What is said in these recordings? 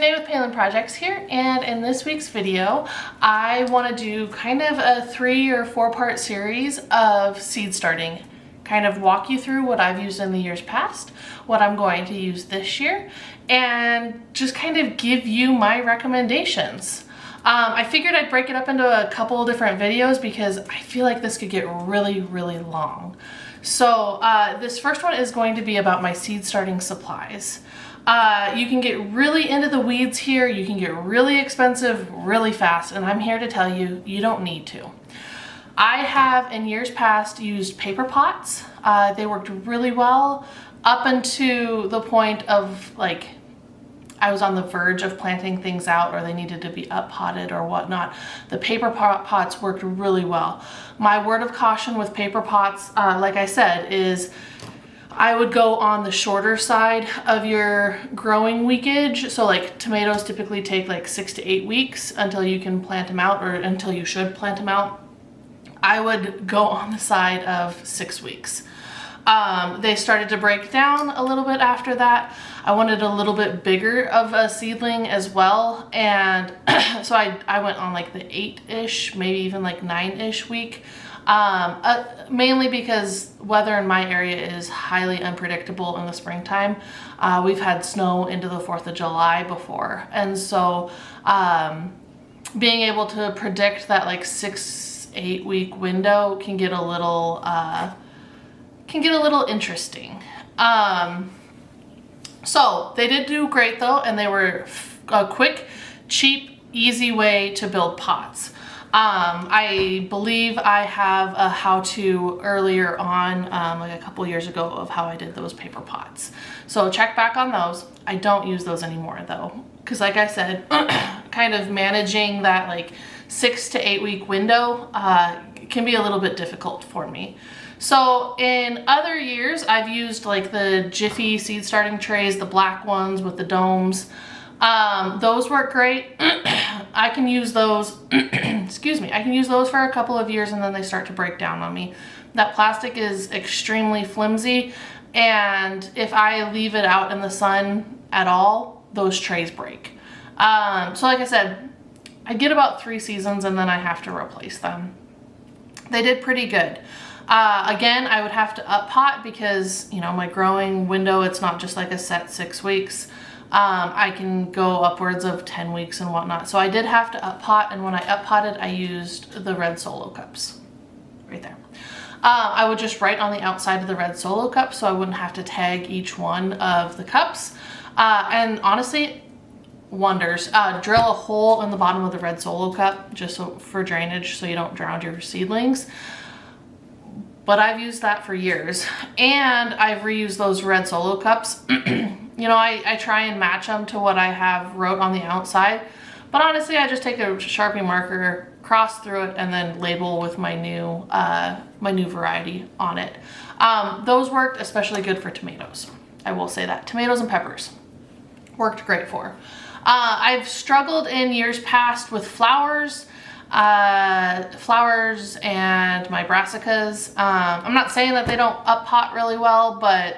Janae with Palin Projects here, and in this week's video I want to do kind of a 3 or 4 part series of seed starting. Kind of walk you through what I've used in the years past, what I'm going to use this year, and just kind of give you my recommendations. I figured I'd break it up into a couple of different videos because I feel like this could get really long. So this first one is going to be about my seed starting supplies. You can get really into the weeds here, you can get really expensive really fast, and I'm here to tell you, you don't need to. I have in years past used paper pots. They worked really well up until the point of like I was on the verge of planting things out or they needed to be up potted or whatnot. The paper pots worked really well. My word of caution with paper pots, like I said, is I would go on the shorter side of your growing weekage. So like tomatoes typically take like 6 to 8 weeks until you can plant them out, or until you should plant them out. I would go on the side of 6 weeks. They started to break down a little bit after that. I wanted a little bit bigger of a seedling as well. And so I went on like the 8-ish, maybe even like 9-ish week. Mainly because weather in my area is highly unpredictable in the springtime. We've had snow into the 4th of July before. And so being able to predict that like 6-8 week window can get a little interesting. So they did do great though, and they were a quick, cheap, easy way to build pots. I believe I have a how-to earlier on, like a couple years ago, of how I did those paper pots. So check back on those. I don't use those anymore though, because like I said, kind of managing that like 6 to 8 week window can be a little bit difficult for me. So in other years, I've used like the Jiffy seed starting trays, the black ones with the domes. Those work great. I can use those, excuse me, I can use those for a couple of years and then they start to break down on me. That plastic is extremely flimsy, and if I leave it out in the sun at all, those trays break. So like I said, I get about 3 seasons and then I have to replace them. They did pretty good. Again, I would have to up pot because, you know, my growing window, it's not just like a set 6 weeks. I can go upwards of 10 weeks and whatnot. So I did have to up pot, and when I up potted, I used the red Solo cups right there. I would just write on the outside of the red Solo cup so I wouldn't have to tag each one of the cups. And honestly, wonders. Drill a hole in the bottom of the red Solo cup just so, for drainage, so you don't drown your seedlings. But I've used that for years, and I've reused those red Solo cups. You know, I try and match them to what I have wrote on the outside, but honestly, I just take a Sharpie marker, cross through it, and then label with my new variety on it. Those worked especially good for tomatoes. I will say that. Tomatoes and peppers worked great for. I've struggled in years past with flowers and my brassicas. I'm not saying that they don't up pot really well, but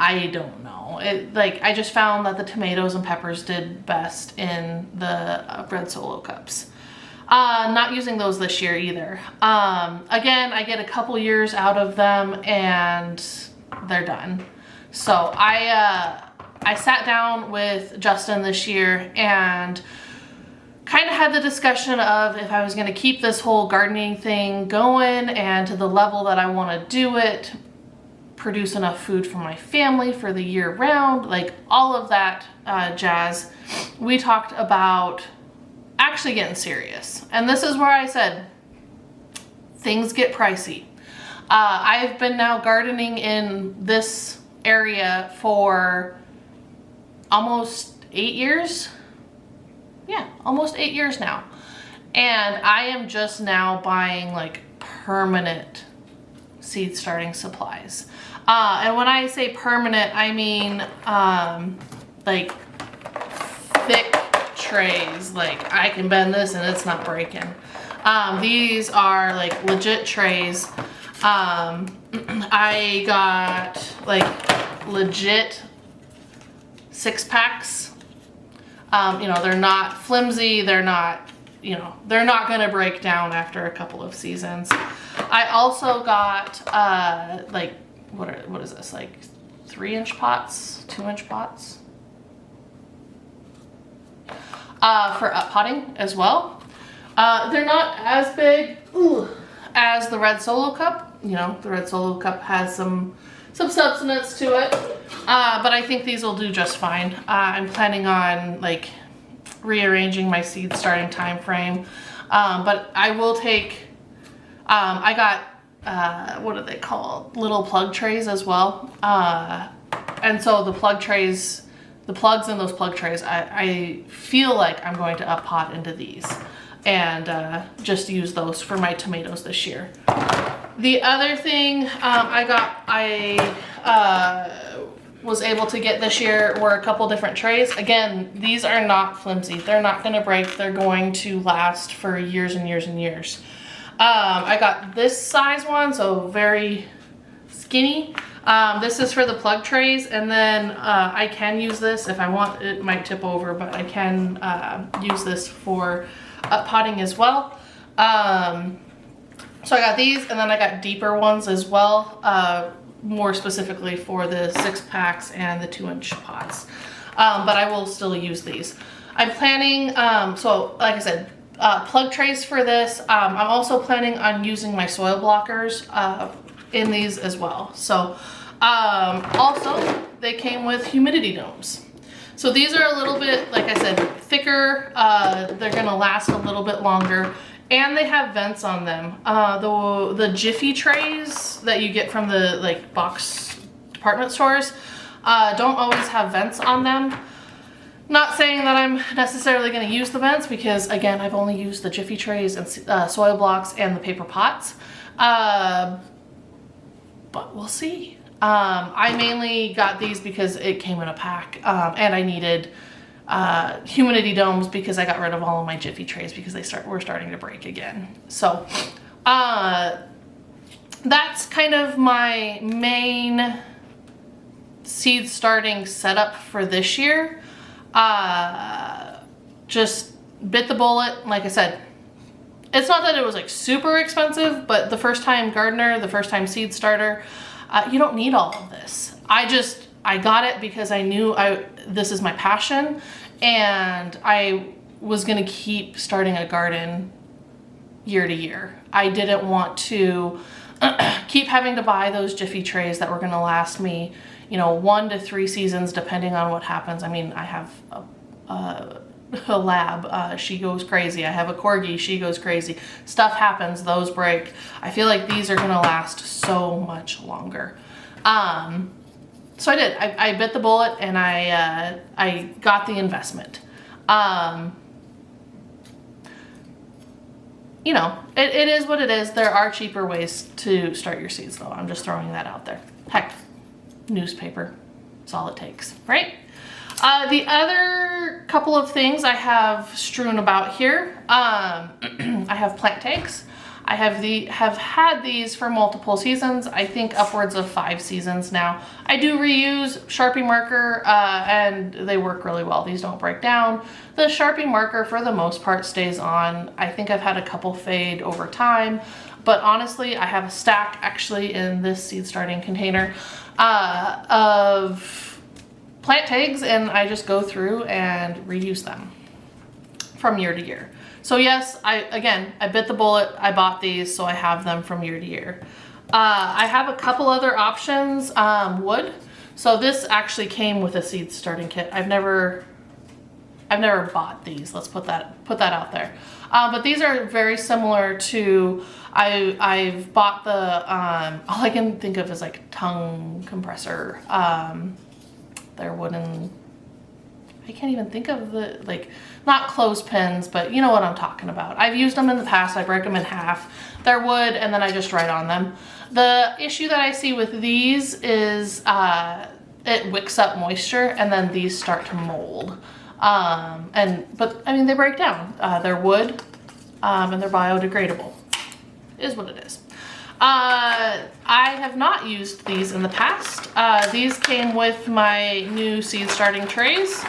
I don't know. I just found that the tomatoes and peppers did best in the red Solo cups. Not using those this year either. Again, I get a couple years out of them and they're done. So I sat down with Justin this year and kind of had the discussion of if I was going to keep this whole gardening thing going and to the level that I want to do it, produce enough food for my family for the year round, like all of that jazz. We talked about actually getting serious. And this is where I said, things get pricey. I've been now gardening in this area for almost 8 years. Yeah, almost 8 years now. And I am just now buying like permanent seed starting supplies. And when I say permanent, I mean like thick trays. Like I can bend this and it's not breaking. These are like legit trays. I got like legit 6-packs. You know, they're not flimsy, they're not, you know, they're not gonna break down after a couple of seasons. I also got like, what is this, like 3-inch pots, 2-inch pots for up potting as well. They're not as big as the red Solo Cup. You know, the red Solo Cup has some substance to it, but I think these will do just fine. I'm planning on like rearranging my seed starting time frame, but I will take, I got, what are they called? Little plug trays as well. And so the plug trays, the plugs in those plug trays, I feel like I'm going to up pot into these and just use those for my tomatoes this year. The other thing I was able to get this year were a couple different trays. Again, these are not flimsy. They're not gonna break. They're going to last for years and years and years. I got this size one, so very skinny. This is for the plug trays, and then I can use this if I want. It might tip over, but I can use this for up potting as well. So I got these, and then I got deeper ones as well, more specifically for the 6-packs and the 2-inch pots. But I will still use these. I'm planning, so like I said, plug trays for this. I'm also planning on using my soil blockers in these as well. So also they came with humidity domes. So these are a little bit, like I said, thicker. They're gonna last a little bit longer. And they have vents on them. The Jiffy trays that you get from the like box department stores don't always have vents on them. Not saying that I'm necessarily going to use the vents because, again, I've only used the Jiffy trays and soil blocks and the paper pots. But we'll see. I mainly got these because it came in a pack, and I needed humidity domes because I got rid of all of my Jiffy trays because were starting to break again. So that's kind of my main seed starting setup for this year. Just bit the bullet. Like I said, it's not that it was like super expensive, but the first time gardener, the first time seed starter, you don't need all of this. I got it because I knew this is my passion, and I was gonna keep starting a garden year to year. I didn't want to keep having to buy those Jiffy trays that were gonna last me, 1 to 3 seasons depending on what happens. I mean, I have a lab, she goes crazy. I have a corgi, she goes crazy. Stuff happens, those break. I feel like these are gonna last so much longer. So I did. I bit the bullet and I got the investment. It is what it is. There are cheaper ways to start your seeds though. I'm just throwing that out there. Heck, newspaper, that's all it takes, right? The other couple of things I have strewn about here, I have plant tags. I have had these for multiple seasons. I think upwards of 5 seasons now. I do reuse Sharpie marker and they work really well. These don't break down. The Sharpie marker for the most part stays on. I think I've had a couple fade over time, but honestly, I have a stack actually in this seed starting container of plant tags, and I just go through and reuse them from year to year. So yes, I bit the bullet. I bought these, so I have them from year to year. I have a couple other options. Wood. So this actually came with a seed starting kit. I've never bought these. Let's put that out there. But these are very similar to. I've bought the all I can think of is like tongue compressor. They're wooden. I can't even think of the, like, not clothespins, but you know what I'm talking about. I've used them in the past. I break them in half. They're wood, and then I just write on them. The issue that I see with these is it wicks up moisture, and then these start to mold. But I mean, they break down. They're wood, and they're biodegradable. Is what it is. I have not used these in the past. These came with my new seed starting trays. So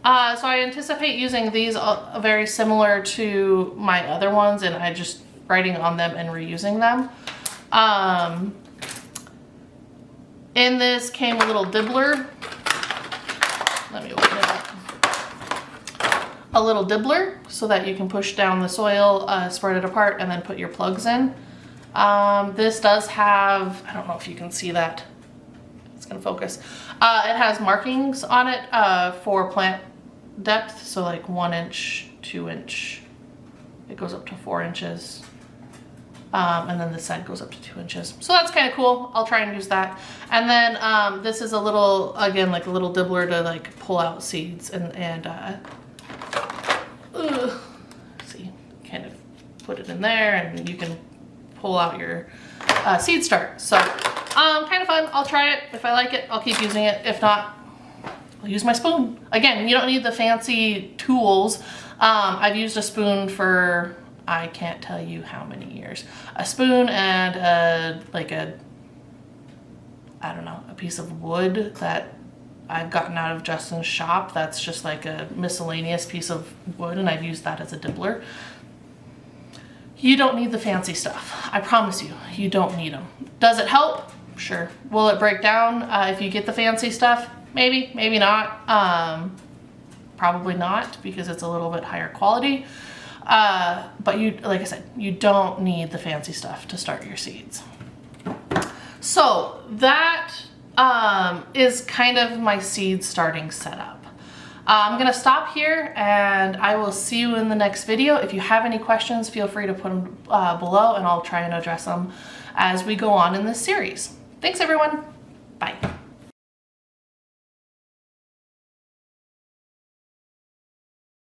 I anticipate using these very similar to my other ones, and I just writing on them and reusing them. In this came a little dibbler. Let me open it up. A little dibbler so that you can push down the soil, spread it apart, and then put your plugs in. This does have, I don't know if you can see that. It's gonna focus. It has markings on it for plant depth, so like 1 inch, 2 inch. It goes up to 4 inches. And then this side goes up to 2 inches. So that's kind of cool. I'll try and use that. And then this is a little, again, like a little dibbler to like pull out seeds and see, kind of put it in there and you can pull out your seed start. So kind of fun. I'll try it. If I like it, I'll keep using it. If not, I'll use my spoon. Again, you don't need the fancy tools. I've used a spoon for, I can't tell you how many years. A spoon and I don't know, a piece of wood that I've gotten out of Justin's shop. That's just like a miscellaneous piece of wood, and I've used that as a dibbler. You don't need the fancy stuff. I promise you, you don't need them. Does it help? Sure. Will it break down if you get the fancy stuff? Maybe, maybe not. Probably not, because it's a little bit higher quality. But you, like I said, you don't need the fancy stuff to start your seeds. So that is kind of my seed starting setup. I'm gonna stop here and I will see you in the next video. If you have any questions, feel free to put them below and I'll try and address them as we go on in this series. Thanks everyone.